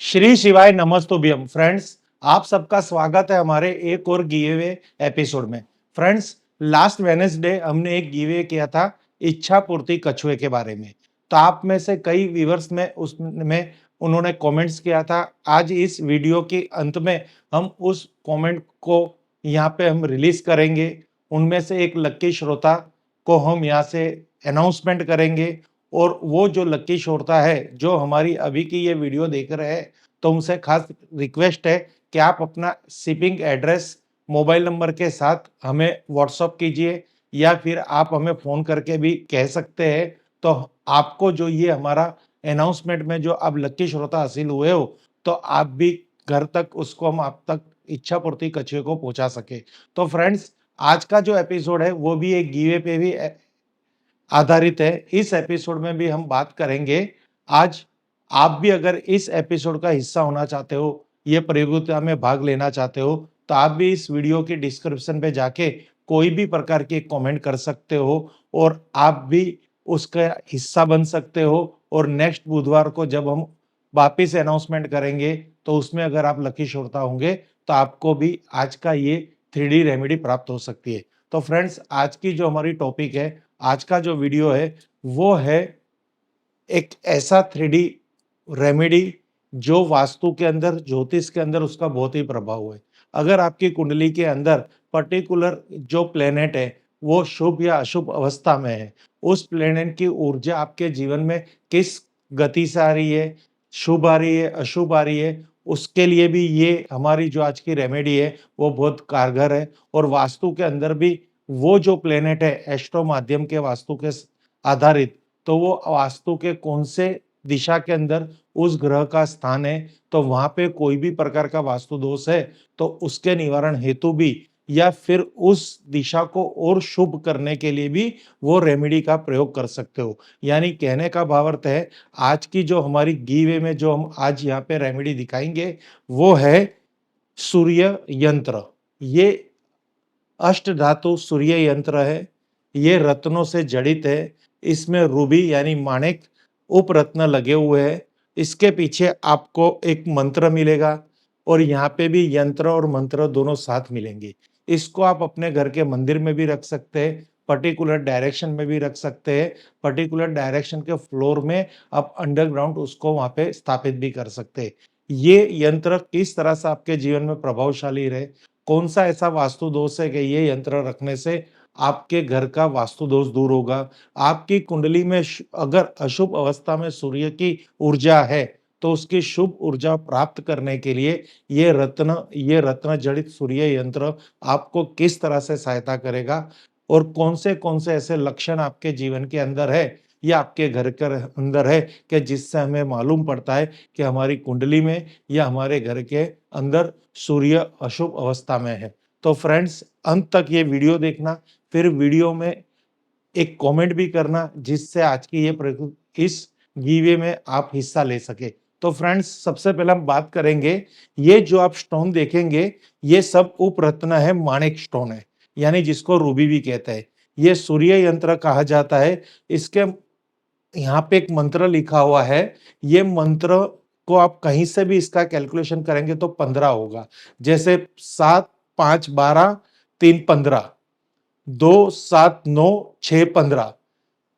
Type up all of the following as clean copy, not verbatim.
श्री शिवाय नमस्तुभ्यम फ्रेंड्स। आप सबका स्वागत है हमारे एक और गिवे एपिसोड में। फ्रेंड्स, लास्ट वेडनेसडे हमने एक गिवे किया था इच्छा पूर्ति कछुए के बारे में। तो आप में से कई व्यूवर्स में उसमें उन्होंने कमेंट्स किया था। आज इस वीडियो के अंत में हम उस कमेंट को यहाँ पे हम रिलीज करेंगे। उनमें से एक लक्की श्रोता को हम यहाँ से अनाउंसमेंट करेंगे और वो जो लक्की श्रोता है जो हमारी अभी की ये वीडियो देख रहे हैं, तो उनसे खास रिक्वेस्ट है कि आप अपना शिपिंग एड्रेस मोबाइल नंबर के साथ हमें व्हाट्सअप कीजिए या फिर आप हमें फ़ोन करके भी कह सकते हैं। तो आपको जो ये हमारा अनाउंसमेंट में जो आप लक्की श्रोता हासिल हुए हो, तो आप भी घर तक उसको हम आप तक इच्छा पूर्ति कछुए को पहुँचा सकें। तो फ्रेंड्स, आज का जो एपिसोड है वो भी एक गिवे पे भी आधारित है। इस एपिसोड में भी हम बात करेंगे। आज आप भी अगर इस एपिसोड का हिस्सा होना चाहते हो, ये प्रतियोगिता में भाग लेना चाहते हो, तो आप भी इस वीडियो के डिस्क्रिप्शन पे जाके कोई भी प्रकार की कमेंट कर सकते हो और आप भी उसका हिस्सा बन सकते हो। और नेक्स्ट बुधवार को जब हम वापिस अनाउंसमेंट करेंगे, तो उसमें अगर आप लकी श्रोता होंगे, तो आपको भी आज का ये 3D रेमेडी प्राप्त हो सकती है। तो फ्रेंड्स, आज की जो हमारी टॉपिक है, आज का जो वीडियो है, वो है एक ऐसा 3D रेमेडी जो वास्तु के अंदर, ज्योतिष के अंदर उसका बहुत ही प्रभाव है। अगर आपकी कुंडली के अंदर पर्टिकुलर जो प्लेनेट है, वो शुभ या अशुभ अवस्था में है, उस प्लेनेट की ऊर्जा आपके जीवन में किस गति से आ रही है, शुभ आ रही है, अशुभ आ रही है, उसके लिए भी ये हमारी जो आज की रेमेडी है, वो बहुत कारगर है। और वास्तु के अंदर भी वो जो प्लेनेट है, एस्ट्रो माध्यम के वास्तु के आधारित, तो वो वास्तु के कौन से दिशा के अंदर उस ग्रह का स्थान है, तो वहां पे कोई भी प्रकार का वास्तु दोष है, तो उसके निवारण हेतु भी या फिर उस दिशा को और शुभ करने के लिए भी वो रेमेडी का प्रयोग कर सकते हो। यानी कहने का भावार्थ है, आज की जो हमारी गिवे में जो हम आज यहाँ पे रेमेडी दिखाएंगे, वो है सूर्य यंत्र। ये अष्ट धातु सूर्य यंत्र है। ये रत्नों से जड़ित है। इसमें रूबी यानी माणिक उपरत्न लगे हुए हैं। इसके पीछे आपको एक मंत्र मिलेगा और यहाँ पे भी यंत्र और मंत्र दोनों साथ मिलेंगे। इसको आप अपने घर के मंदिर में भी रख सकते हैं, पर्टिकुलर डायरेक्शन में भी रख सकते हैं। पर्टिकुलर डायरेक्शन के फ्लोर में आप अंडरग्राउंड उसको वहाँ पे स्थापित भी कर सकते हैं। ये यंत्र किस तरह से आपके जीवन में प्रभावशाली रहे, कौन सा ऐसा वास्तु दोष है कि ये यंत्र रखने से आपके घर का वास्तु दोष दूर होगा। आपकी कुंडली में अगर अशुभ अवस्था में सूर्य की ऊर्जा है, तो उसकी शुभ ऊर्जा प्राप्त करने के लिए ये रत्न जड़ित सूर्य यंत्र आपको किस तरह से सहायता करेगा और कौन से ऐसे लक्षण आपके जीवन के अंदर है या आपके घर के अंदर है कि जिससे हमें मालूम पड़ता है कि हमारी कुंडली में या हमारे घर के अंदर सूर्य अशुभ अवस्था में है। तो फ्रेंड्स, अंत तक ये वीडियो देखना, फिर वीडियो में एक कमेंट भी करना जिससे आज की इस गिवे में आप हिस्सा ले सके। तो फ्रेंड्स, सबसे पहले हम बात करेंगे, ये जो आप स्टोन देखेंगे, ये सब उपरत्न है, माणिक स्टोन है, यानी जिसको रूबी भी कहते हैं। ये सूर्य यंत्र कहा जाता है। इसके यहाँ पे एक मंत्र लिखा हुआ है। ये मंत्र को आप कहीं से भी इसका कैलकुलेशन करेंगे तो 15 होगा। जैसे 7 5 12 3 15, 2 7 9 6 15,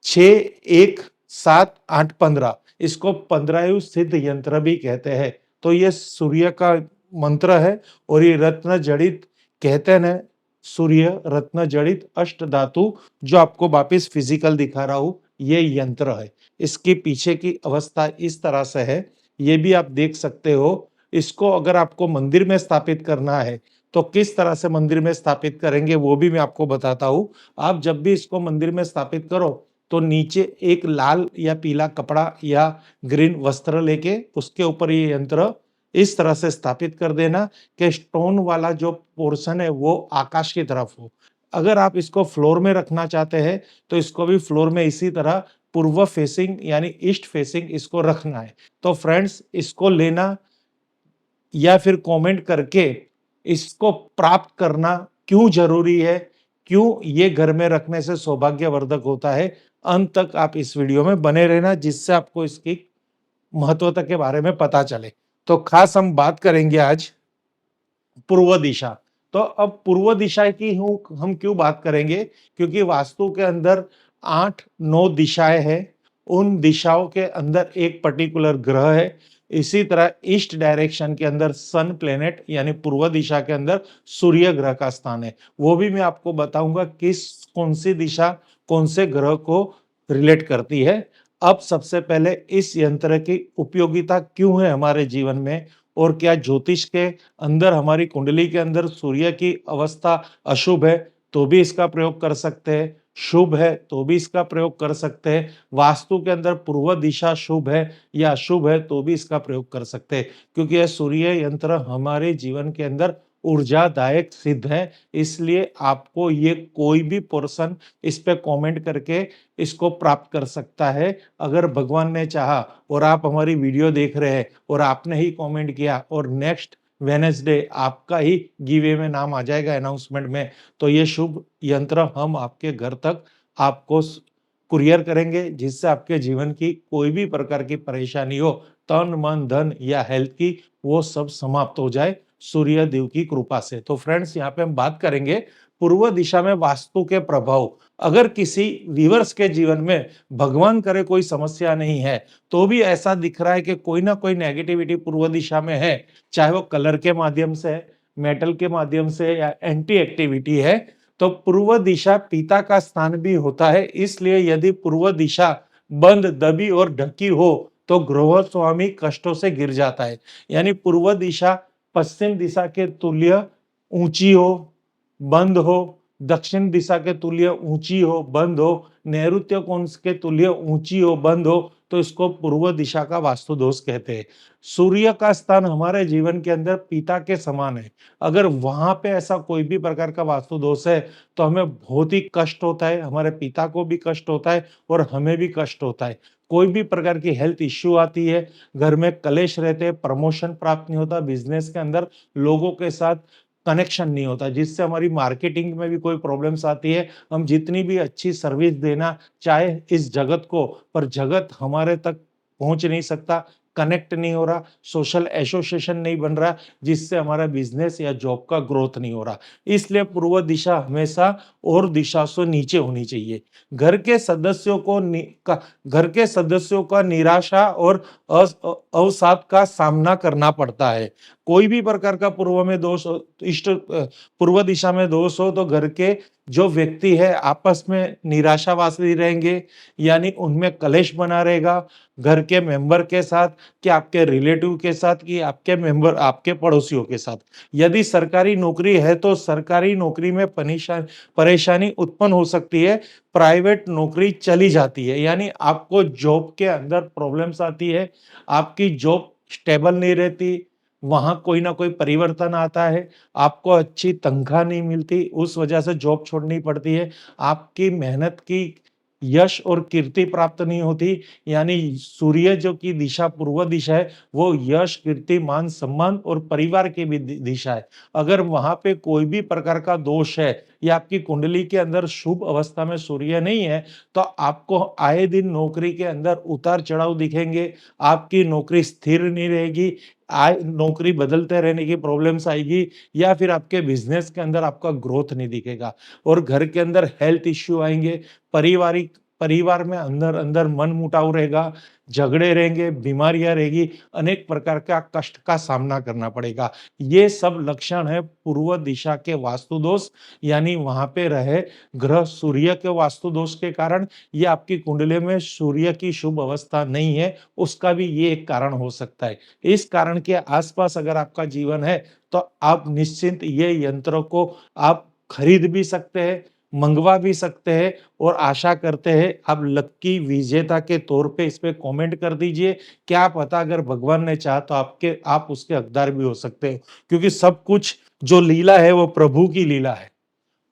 6 1 7 8 15, इसको 15 सिद्ध यंत्र भी कहते हैं। तो ये सूर्य का मंत्र है और ये रत्न जड़ित कहते हैं ना, सूर्य रत्न जड़ित अष्ट धातु जो आपको वापिस फिजिकल दिखा रहा हूं, ये यंत्र है। इसके पीछे की अवस्था इस तरह से है, ये भी आप देख सकते हो। इसको अगर आपको मंदिर में स्थापित करना है, तो किस तरह से मंदिर में स्थापित करेंगे वो भी मैं आपको बताता हूं। आप जब भी इसको मंदिर में स्थापित करो, तो नीचे एक लाल या पीला कपड़ा या ग्रीन वस्त्र लेके उसके ऊपर ये यंत्र इस तरह से स्थापित कर देना कि स्टोन वाला जो पोर्शन है वो आकाश की तरफ हो। अगर आप इसको फ्लोर में रखना चाहते हैं, तो इसको भी फ्लोर में इसी तरह पूर्व फेसिंग यानी ईस्ट फेसिंग इसको रखना है। तो फ्रेंड्स, इसको लेना या फिर कमेंट करके इसको प्राप्त करना क्यों जरूरी है, क्यों ये घर में रखने से सौभाग्यवर्धक होता है, अंत तक आप इस वीडियो में बने रहना जिससे आपको इसकी महत्वता के बारे में पता चले। तो खास हम बात करेंगे आज पूर्व दिशा। तो अब पूर्व दिशा की हम क्यों बात करेंगे? क्योंकि वास्तु के अंदर 8-9 दिशाएँ हैं। उन दिशाओं के अंदर एक पर्टिकुलर ग्रह है। इसी तरह ईस्ट डायरेक्शन के अंदर सन प्लैनेट यानी पूर्व दिशा के अंदर सूर्य ग्रह का स्थान है। वो भी मैं आपको बताऊँगा कौन-सी दिशा कौन से ग्रह को रिलेट करती है। अब सबसे पहले इस यंत्र की उपयोगिता क्यों है हमारे जीवन में और क्या ज्योतिष के अंदर हमारी कुंडली के अंदर सूर्य की अवस्था अशुभ है तो भी इसका प्रयोग कर सकते हैं, शुभ है तो भी इसका प्रयोग कर सकते हैं, वास्तु के अंदर पूर्व दिशा शुभ है या अशुभ है तो भी इसका प्रयोग कर सकते हैं, क्योंकि यह सूर्य यंत्र हमारे जीवन के अंदर ऊर्जादायक सिद्ध है। इसलिए आपको ये कोई भी पर्सन इस पे कमेंट करके इसको प्राप्त कर सकता है। अगर भगवान ने चाहा और आप हमारी वीडियो देख रहे हैं और आपने ही कमेंट किया और नेक्स्ट वेडनेसडे आपका ही गिव में नाम आ जाएगा अनाउंसमेंट में, तो ये शुभ यंत्र हम आपके घर तक आपको कुरियर करेंगे, जिससे आपके जीवन की कोई भी प्रकार की परेशानी हो, तन मन धन या हेल्थ की, वो सब समाप्त हो जाए सूर्य देव की कृपा से। तो फ्रेंड्स, यहाँ पे हम बात करेंगे पूर्व दिशा में वास्तु के प्रभाव। अगर किसी व्यूअर्स के जीवन में भगवान करे कोई समस्या नहीं है, तो भी ऐसा दिख रहा है कि कोई ना कोई नेगेटिविटी पूर्व दिशा में है, चाहे वो कलर के माध्यम से है, मेटल के माध्यम से या एंटी एक्टिविटी है, तो पूर्व दिशा पिता का स्थान भी होता है। इसलिए यदि पूर्व दिशा बंद, दबी और ढकी हो, तो गृह स्वामी कष्टों से गिर जाता है। यानी पूर्व दिशा पश्चिम दिशा के तुल्य ऊंची हो, बंद हो, दक्षिण दिशा के तुल्य ऊंची हो, बंद हो, नैऋत्य कोण के तुल्य ऊंची हो, बंद हो, तो इसको पूर्व दिशा का वास्तु दोष कहते हैं। सूर्य का स्थान हमारे जीवन के अंदर पिता के समान है। अगर वहां पे ऐसा कोई भी प्रकार का वास्तु दोष है, तो हमें बहुत ही कष्ट होता है, हमारे पिता को भी कष्ट होता है और हमें भी कष्ट होता है। कोई भी प्रकार की हेल्थ इश्यू आती है, घर में कलेश रहते हैं, प्रमोशन प्राप्त नहीं होता, बिजनेस के अंदर लोगों के साथ कनेक्शन नहीं होता, जिससे हमारी मार्केटिंग में भी कोई प्रॉब्लम्स आती है। हम जितनी भी अच्छी सर्विस देना चाहे इस जगत को, पर जगत हमारे तक पहुंच नहीं सकता, कनेक्ट नहीं हो रहा, सोशल एसोसिएशन नहीं बन रहा, जिससे हमारा बिजनेस या जॉब का ग्रोथ नहीं हो रहा। इसलिए पूर्व दिशा हमेशा और दिशा से नीचे होनी चाहिए। घर के सदस्यों को घर के सदस्यों का निराशा और अवसाद का सामना करना पड़ता है। कोई भी प्रकार का पूर्व में दोष हो, पूर्व दिशा में दोष हो, तो घर के जो व्यक्ति है आपस में निराशावासी रहेंगे, यानी उनमें कलेश बना रहेगा, घर के मेंबर के साथ, कि आपके रिलेटिव के साथ, कि आपके मेंबर आपके पड़ोसियों के साथ। यदि सरकारी नौकरी है तो सरकारी नौकरी में परेशानी उत्पन्न हो सकती है, प्राइवेट नौकरी चली जाती है, यानी आपको जॉब के अंदर प्रॉब्लम्स आती है, आपकी जॉब स्टेबल नहीं रहती, वहां कोई ना कोई परिवर्तन आता है, आपको अच्छी तनख्वाह नहीं मिलती, उस वजह से जॉब छोड़नी पड़ती है, आपकी मेहनत की यश और कीर्ति प्राप्त नहीं होती। यानी सूर्य जो की दिशा पूर्व दिशा है, वो यश, कीर्ति, मान सम्मान और परिवार की भी दिशा है। अगर वहां पे कोई भी प्रकार का दोष है या आपकी कुंडली के अंदर शुभ अवस्था में सूर्य नहीं है, तो आपको आए दिन नौकरी के अंदर उतार चढ़ाव दिखेंगे, आपकी नौकरी स्थिर नहीं रहेगी, आय नौकरी बदलते रहने की प्रॉब्लम्स आएगी, या फिर आपके बिजनेस के अंदर आपका ग्रोथ नहीं दिखेगा, और घर के अंदर हेल्थ इश्यू आएंगे, परिवार में अंदर अंदर मन मुटाव रहेगा, झगड़े रहेंगे, बीमारियां रहेगी, अनेक प्रकार का कष्ट का सामना करना पड़ेगा। ये सब लक्षण है पूर्व दिशा के वास्तु दोष, यानी वहां पे रहे ग्रह सूर्य के वास्तु दोष के कारण, ये आपकी कुंडली में सूर्य की शुभ अवस्था नहीं है, उसका भी ये एक कारण हो सकता है। इस कारण के आसपास अगर आपका जीवन है, तो आप निश्चिंत ये यंत्रों को आप खरीद भी सकते हैं, मंगवा भी सकते हैं, और आशा करते हैं आप लक्की विजेता के तौर पे इस पे कमेंट कर दीजिए। क्या पता अगर भगवान ने चाहा तो आप उसके हकदार भी हो सकते हो, क्योंकि सब कुछ जो लीला है वो प्रभु की लीला है।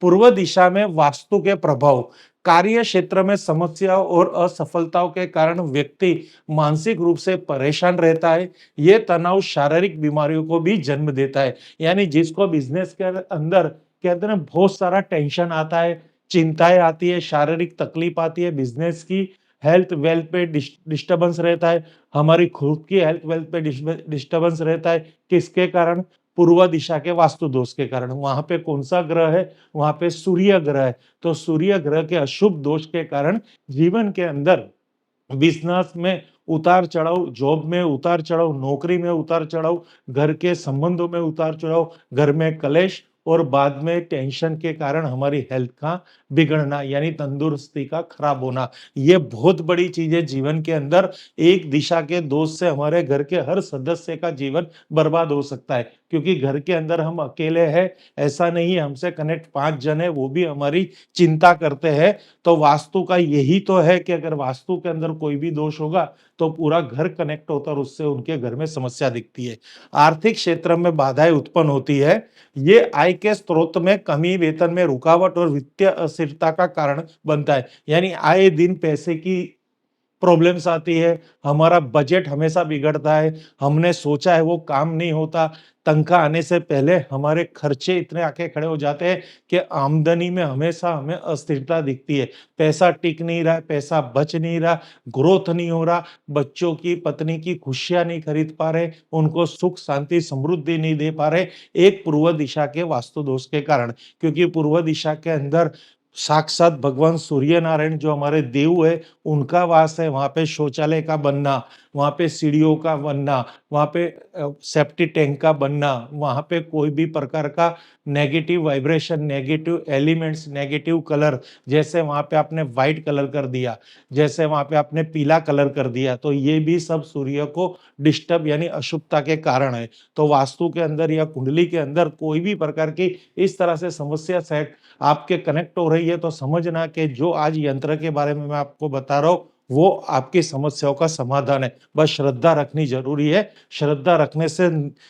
पूर्व दिशा में वास्तु के प्रभाव, कार्य क्षेत्र में समस्याओं और असफलताओं के कारण व्यक्ति मानसिक रूप से परेशान रहता है। ये तनाव शारीरिक बीमारियों को भी जन्म देता है। यानी जिसको बिजनेस के अंदर कहते हैं ना, बहुत सारा टेंशन आता है, चिंताएं आती है, शारीरिक तकलीफ आती है बिजनेस की, हेल्थ वेल्थ पे डिस्टर्बेंस रहता है, हमारी खुद की हेल्थ वेल्थ पे डिस्टर्बेंस रहता है। किसके कारण? पूर्व दिशा के वास्तु दोष के कारण। वहां पे कौन सा ग्रह है? वहां पे सूर्य ग्रह है। तो सूर्य ग्रह के अशुभ दोष के कारण जीवन के अंदर बिजनेस में उतार चढ़ाव, जॉब में उतार चढ़ाव, नौकरी में उतार चढ़ाव, घर के संबंधों में उतार चढ़ाव, घर में कलेश और बाद में टेंशन के कारण हमारी हेल्थ का बिगड़ना यानी तंदुरुस्ती का खराब होना। ये बहुत बड़ी चीज है जीवन के अंदर। एक दिशा के दोष से हमारे घर के हर सदस्य का जीवन बर्बाद हो सकता है, क्योंकि घर के अंदर हम अकेले हैं, ऐसा नहीं है, हमसे कनेक्ट 5 जन है, वो भी हमारी चिंता करते हैं। तो वास्तु का यही तो है कि अगर वास्तु के अंदर कोई भी दोष होगा तो पूरा घर कनेक्ट होता है और उससे उनके घर में समस्या दिखती है। आर्थिक क्षेत्र में बाधाएं उत्पन्न होती है। ये आय के स्रोत में कमी, वेतन में रुकावट और वित्तीय अस्थिरता का कारण बनता है। यानी आए दिन पैसे की प्रॉब्लम्स आती है, हमारा बजट हमेशा बिगड़ता है, हमने सोचा है वो काम नहीं होता, तनख्वाह आने से पहले हमारे खर्चे इतने आके खड़े हो जाते हैं कि आमदनी में हमेशा हमें अस्थिरता दिखती है। पैसा टिक नहीं रहा है, पैसा बच नहीं रहा, ग्रोथ नहीं हो रहा, बच्चों की, पत्नी की खुशियाँ नहीं खरीद पा रहे, उनको सुख, शांति, समृद्धि नहीं दे पा रहे, एक पूर्व दिशा के वास्तु दोष के कारण। क्योंकि पूर्व दिशा के अंदर साक्षात भगवान सूर्य नारायण जो हमारे देव है, उनका वास है। वहां पे शौचालय का बनना, वहां पे सीढ़ियों का बनना, वहां पे सेफ्टी टैंक का बनना, वहां पे कोई भी प्रकार का negative vibration, negative elements, negative colour, जैसे वहां पे आपने व्हाइट कलर कर दिया, जैसे वहां पे आपने पीला कलर कर दिया, तो ये भी सब सूर्य को डिस्टर्ब यानी अशुभता के कारण है। तो वास्तु के अंदर या कुंडली के अंदर कोई भी प्रकार की इस तरह से समस्या सेट आपके कनेक्ट हो रही है, तो समझना कि जो आज यंत्र के बारे में मैं आपको बता रहा हूं वो आपकी समस्याओं का समाधान है। बस श्रद्धा रखनी जरूरी है। श्रद्धा रखने से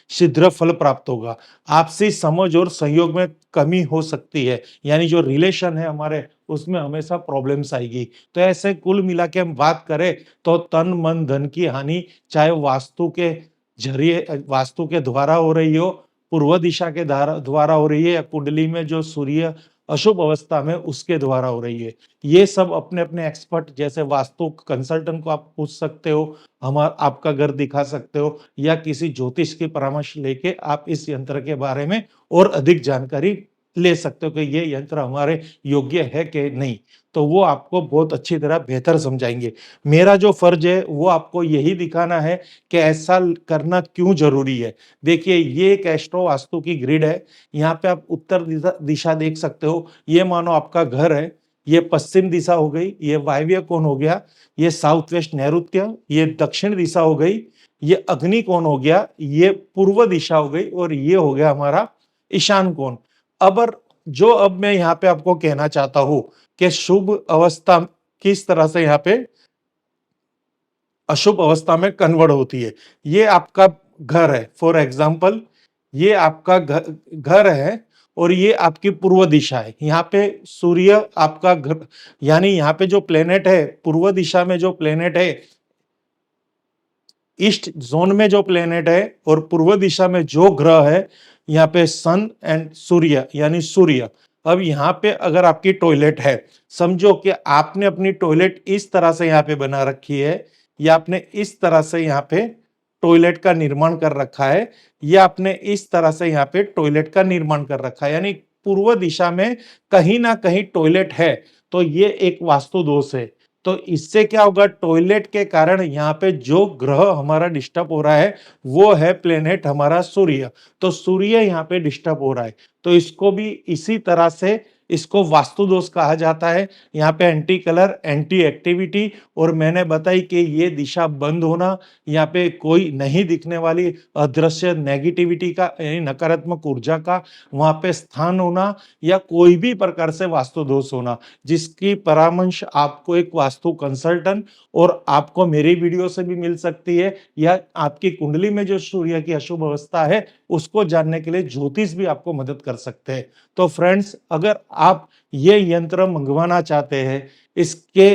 शीघ्र फल प्राप्त होगा। आपसी समझ और सहयोग में कमी हो सकती है, यानी जो रिलेशन है हमारे, उसमें हमेशा प्रॉब्लम्स आएगी। तो ऐसे कुल मिला के हम बात करें तो तन मन धन की हानि चाहे वास्तु के जरिए, वास्तु के द्वारा हो रही हो, पूर्व दिशा के द्वारा हो रही है, या कुंडली में जो सूर्य अशुभ अवस्था में उसके द्वारा हो रही है, ये सब अपने अपने एक्सपर्ट जैसे वास्तु कंसल्टेंट को आप पूछ सकते हो, हमारा आपका घर दिखा सकते हो, या किसी ज्योतिष की परामर्श लेके आप इस यंत्र के बारे में और अधिक जानकारी ले सकते हो कि ये यंत्र हमारे योग्य है कि नहीं। तो वो आपको बहुत अच्छी तरह बेहतर समझाएंगे। मेरा जो फर्ज है वो आपको यही दिखाना है कि ऐसा करना क्यों जरूरी है। देखिए, ये एक एस्ट्रो वास्तु की ग्रिड है। यहाँ पे आप उत्तर दिशा देख सकते हो। ये मानो आपका घर है, ये पश्चिम दिशा हो गई, ये वायव्य कोण हो गया, ये साउथ वेस्ट नैऋत्य, ये दक्षिण दिशा हो गई, ये अग्नि कोण हो गया, ये पूर्व दिशा हो गई, और ये हो गया हमारा ईशान कोण। अब मैं यहाँ पे आपको कहना चाहता हूं कि शुभ अवस्था किस तरह से यहाँ पे अशुभ अवस्था में कन्वर्ट होती है। ये आपका घर है, फॉर एग्जाम्पल ये आपका घर है और ये आपकी पूर्व दिशा है। यहाँ पे सूर्य आपका घर, यानी यहाँ पे जो प्लेनेट है, पूर्व दिशा में जो प्लेनेट है, ईस्ट जोन में जो प्लेनेट है और पूर्व दिशा में जो ग्रह है, यहाँ पे सन एंड सूर्य यानी सूर्य। अब यहाँ पे अगर आपकी टॉयलेट है, समझो कि आपने अपनी टॉयलेट इस तरह से यहाँ पे बना रखी है, या आपने इस तरह से यहाँ पे टॉयलेट का निर्माण कर रखा है, या आपने इस तरह से यहाँ पे टॉयलेट का निर्माण कर रखा है, यानी पूर्व दिशा में कहीं ना कहीं टॉयलेट है, तो ये एक वास्तु दोष है। तो इससे क्या होगा, टॉयलेट के कारण यहाँ पे जो ग्रह हमारा डिस्टर्ब हो रहा है वो है प्लेनेट हमारा सूर्य। तो सूर्य यहाँ पे डिस्टर्ब हो रहा है, तो इसको भी इसी तरह से इसको वास्तु दोष कहा जाता है। यहाँ पे एंटी कलर, एंटी एक्टिविटी, और मैंने बताई कि ये दिशा बंद होना, यहाँ पे कोई नहीं दिखने वाली अदृश्य नेगेटिविटी का यानी नकारात्मक ऊर्जा का वहां पे स्थान होना, या कोई भी प्रकार से वास्तु दोष होना, जिसकी परामर्श आपको एक वास्तु कंसल्टेंट और आपको मेरी वीडियो से भी मिल सकती है, या आपकी कुंडली में जो सूर्य की अशुभ अवस्था है उसको जानने के लिए ज्योतिष भी आपको मदद कर सकते हैं। तो फ्रेंड्स, अगर आप ये यंत्र मंगवाना चाहते हैं, इसके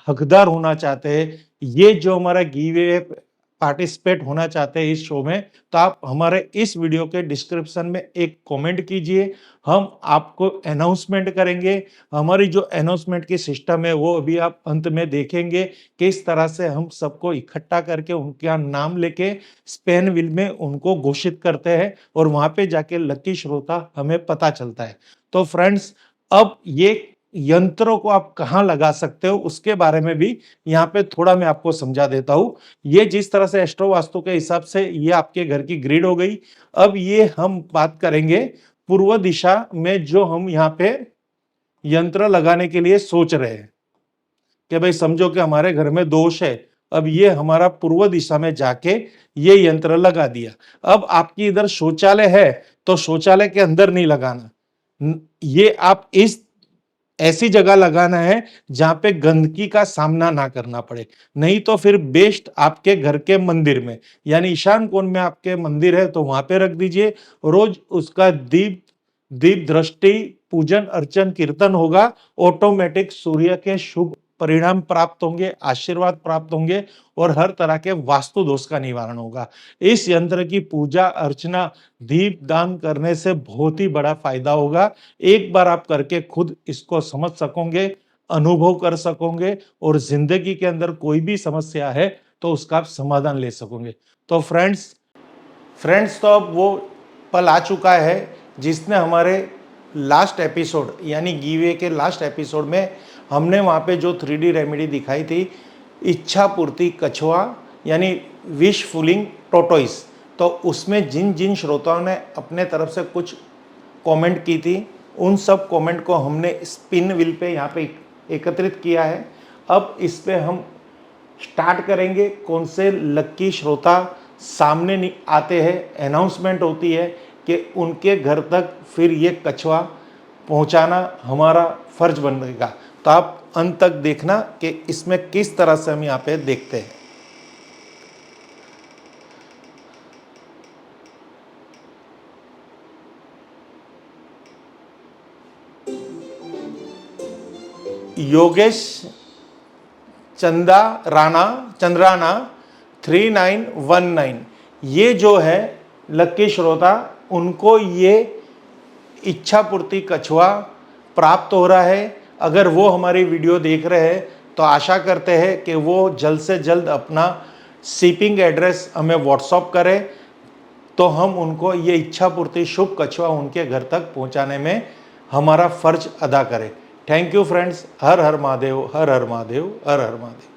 हकदार होना चाहते हैं, ये जो हमारा गिव अवे पार्टिसिपेट होना चाहते हैं इस शो में, तो आप हमारे इस वीडियो के डिस्क्रिप्शन में एक कमेंट कीजिए। हम आपको अनाउंसमेंट करेंगे। हमारी जो अनाउंसमेंट की सिस्टम है वो अभी आप अंत में देखेंगे, किस तरह से हम सबको इकट्ठा करके उनका नाम लेके स्पेन विल में उनको घोषित करते हैं और वहाँ पे जाके लकी श्रोता हमें पता चलता है। तो फ्रेंड्स, अब ये यंत्रों को आप कहाँ लगा सकते हो उसके बारे में भी यहाँ पे थोड़ा मैं आपको समझा देता हूँ। ये जिस तरह से एस्ट्रो वास्तु के हिसाब से ये आपके घर की ग्रिड हो गई। अब ये हम बात करेंगे पूर्व दिशा में जो हम यहाँ पे यंत्र लगाने के लिए सोच रहे हैं कि भाई समझो कि हमारे घर में दोष है। अब ये हमारा पूर्व दिशा में जाके ये यंत्र लगा दिया। अब आपकी इधर शौचालय है तो शौचालय के अंदर नहीं लगाना, ये आप इस ऐसी जगह लगाना है जहां पे गंदगी का सामना ना करना पड़े। नहीं तो फिर बेस्ट आपके घर के मंदिर में, यानी ईशान कोण में आपके मंदिर है तो वहां पे रख दीजिए। रोज उसका दीप दीप दृष्टि पूजन अर्चन कीर्तन होगा। ऑटोमेटिक सूर्य के शुभ परिणाम प्राप्त होंगे, आशीर्वाद प्राप्त होंगे और हर तरह के वास्तु दोष का निवारण होगा। इस यंत्र की पूजा अर्चना दीप दान करने से बहुत ही बड़ा फायदा होगा। एक बार आप करके खुद इसको समझ सकोगे, अनुभव कर सकोगे और जिंदगी के अंदर कोई भी समस्या है तो उसका आप समाधान ले सकोगे। तो फ्रेंड्स तो अब वो पल आ चुका है जिसने हमारे लास्ट एपिसोड यानी गिवे के लास्ट एपिसोड में हमने वहाँ पे जो 3D रेमेडी दिखाई थी, इच्छा पूर्ति कछुआ यानी विश फुलिंग टोटोइस, तो उसमें जिन जिन श्रोताओं ने अपने तरफ से कुछ कमेंट की थी उन सब कमेंट को हमने स्पिन व्हील पे यहाँ पे एकत्रित किया है। अब इस पे हम स्टार्ट करेंगे कौन से लक्की श्रोता सामने नहीं आते हैं। अनाउंसमेंट होती है कि उनके घर तक फिर ये कछुआ पहुंचाना हमारा फर्ज बनेगा। तो आप अंत तक देखना कि इसमें किस तरह से हम यहाँ पे देखते हैं। योगेश चंद्राना 3919, ये जो है लक्की श्रोता, उनको ये इच्छा पूर्ति कछुआ प्राप्त हो रहा है। अगर वो हमारी वीडियो देख रहे हैं तो आशा करते हैं कि वो जल्द से जल्द अपना शिपिंग एड्रेस हमें व्हाट्सअप करें तो हम उनको ये इच्छा पूर्ति शुभ कछुआ उनके घर तक पहुंचाने में हमारा फर्ज अदा करें। Thank you friends. Her her Mahadev, her her Mahadev, her her Mahadev.